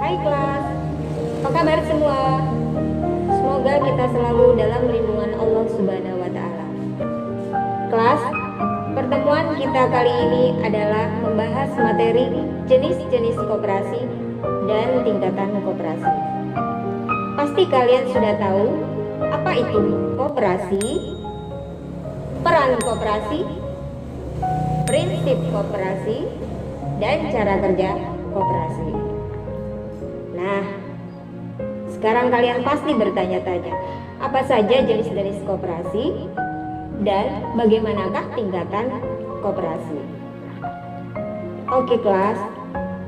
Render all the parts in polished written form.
Hai kelas, apa kabar semua? Semoga kita selalu dalam lindungan Allah Subhanahu wa Ta'ala. Kelas, pertemuan kita kali ini adalah membahas materi jenis-jenis koperasi dan tingkatan koperasi. Pasti kalian sudah tahu apa itu koperasi, peran koperasi, prinsip koperasi, dan cara kerja koperasi. Nah, sekarang kalian pasti bertanya-tanya, apa saja jenis-jenis koperasi dan bagaimanakah tingkatan koperasi? Oke kelas,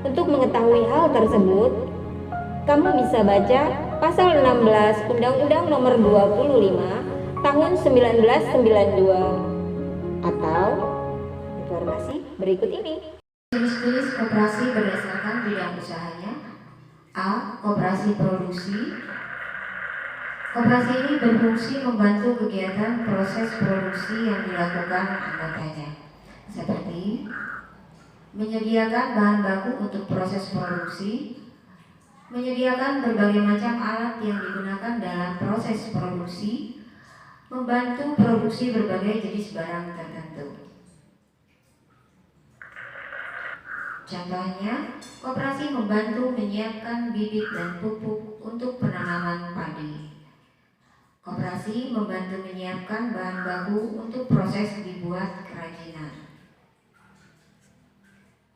untuk mengetahui hal tersebut, kamu bisa baca pasal 16 Undang-Undang Nomor 25 Tahun 1992 atau informasi berikut ini. Jenis-jenis koperasi berdasarkan bidang usahanya. A. Koperasi produksi. Koperasi ini berfungsi membantu kegiatan proses produksi yang dilakukan anggotanya, seperti menyediakan bahan baku untuk proses produksi, menyediakan berbagai macam alat yang digunakan dalam proses produksi, membantu produksi berbagai jenis barang tertentu. Contohnya, koperasi membantu menyiapkan bibit dan pupuk untuk penanaman padi. Koperasi membantu menyiapkan bahan baku untuk proses dibuat kerajinan.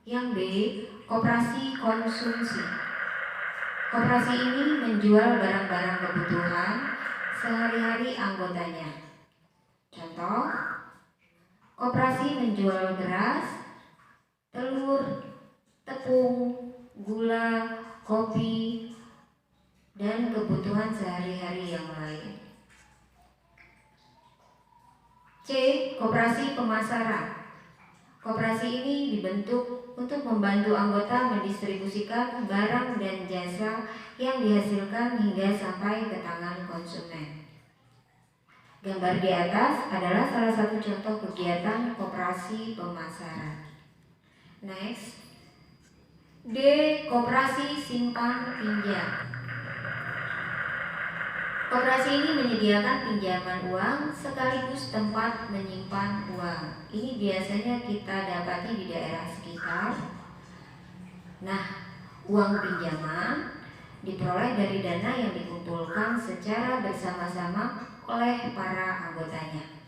Yang B, koperasi konsumsi. Koperasi ini menjual barang-barang kebutuhan sehari-hari anggotanya. Contoh, koperasi menjual beras, telur, tepung, gula, kopi, dan kebutuhan sehari-hari yang lain. C. Koperasi pemasaran. Koperasi ini dibentuk untuk membantu anggota mendistribusikan barang dan jasa yang dihasilkan hingga sampai ke tangan konsumen. Gambar di atas adalah salah satu contoh kegiatan koperasi pemasaran. Next. D. Koperasi simpan pinjam. Koperasi ini menyediakan pinjaman uang sekaligus tempat menyimpan uang. Ini biasanya kita dapati di daerah sekitar. Nah, uang pinjaman diperoleh dari dana yang dikumpulkan secara bersama-sama oleh para anggotanya.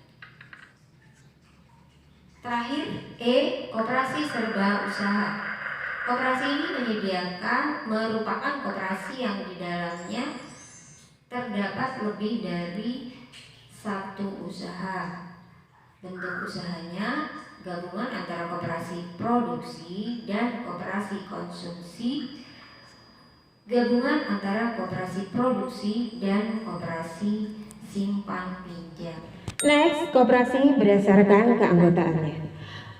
Terakhir, E. Koperasi serba usaha. Koperasi ini merupakan koperasi yang di dalamnya terdapat lebih dari satu usaha. Bentuk usahanya gabungan antara koperasi produksi dan koperasi konsumsi, gabungan antara koperasi produksi dan koperasi simpan pinjam. Next, koperasi berdasarkan keanggotaannya.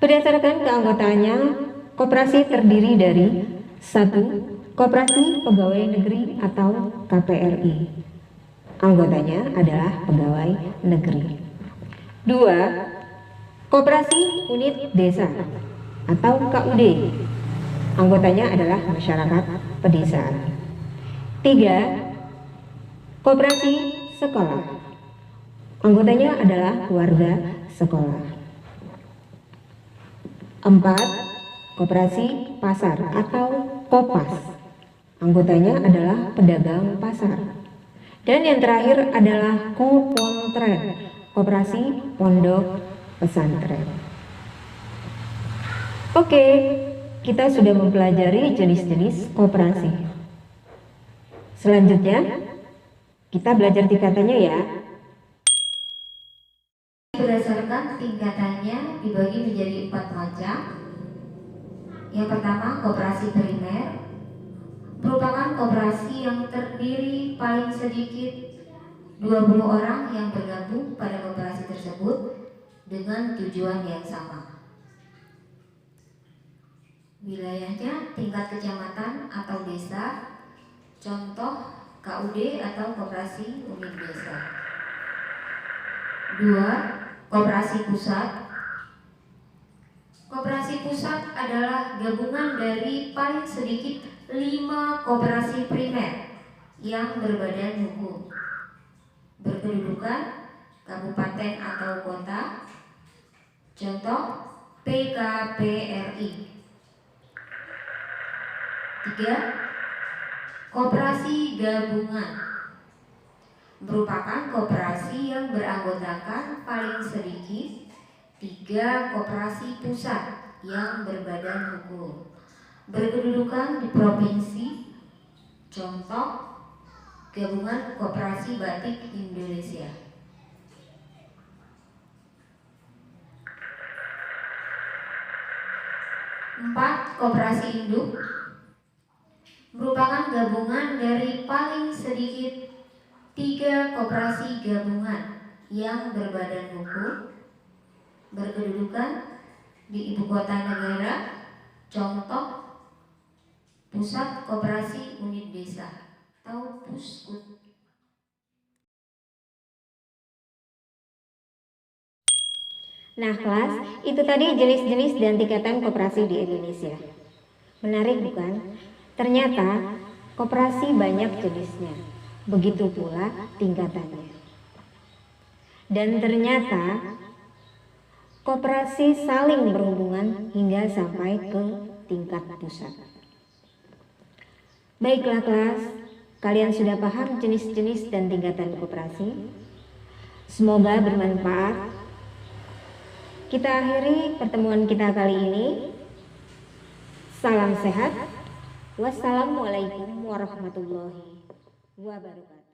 Berdasarkan keanggotaannya, koperasi terdiri dari 1. Koperasi Pegawai Negeri atau KPRI. Anggotanya adalah pegawai negeri. 2. Koperasi Unit Desa atau KUD. Anggotanya adalah masyarakat pedesaan. 3. Koperasi Sekolah. Anggotanya adalah warga sekolah. 4. Koperasi Pasar atau Kopas. Anggotanya adalah pedagang pasar. Dan yang terakhir adalah Kopontren, koperasi pondok pesantren. Oke, kita sudah mempelajari jenis-jenis koperasi. Selanjutnya, kita belajar tingkatannya ya. Berdasarkan tingkatannya dibagi menjadi 4 macam. Yang pertama, koperasi primer, merupakan koperasi yang terdiri paling sedikit 20 orang yang bergabung pada koperasi tersebut dengan tujuan yang sama. Wilayahnya tingkat kecamatan atau desa, contoh KUD atau koperasi unit desa. 2. Koperasi pusat. Koperasi pusat adalah gabungan dari paling sedikit 5 koperasi primer yang berbadan hukum, berkedudukan kabupaten atau kota. Contoh PKPRI. 3. Koperasi gabungan merupakan koperasi yang beranggotakan paling sedikit 3 koperasi pusat yang berbadan hukum, berkedudukan di provinsi. Contoh Gabungan Koperasi Batik Indonesia. 4. Koperasi induk merupakan gabungan dari paling sedikit 3 koperasi gabungan yang berbadan hukum, berkedudukan di ibu kota negara. Contoh Pusat Koperasi Unit Desa atau Puskut. Nah kelas, itu tadi jenis-jenis dan tingkatan koperasi di Indonesia. Menarik bukan? Ternyata koperasi banyak jenisnya, begitu pula tingkatannya. Dan ternyata koperasi saling berhubungan hingga sampai ke tingkat pusat. Baiklah kelas, kalian sudah paham jenis-jenis dan tingkatan koperasi? Semoga bermanfaat. Kita akhiri pertemuan kita kali ini. Salam sehat. Wassalamualaikum warahmatullahi wabarakatuh.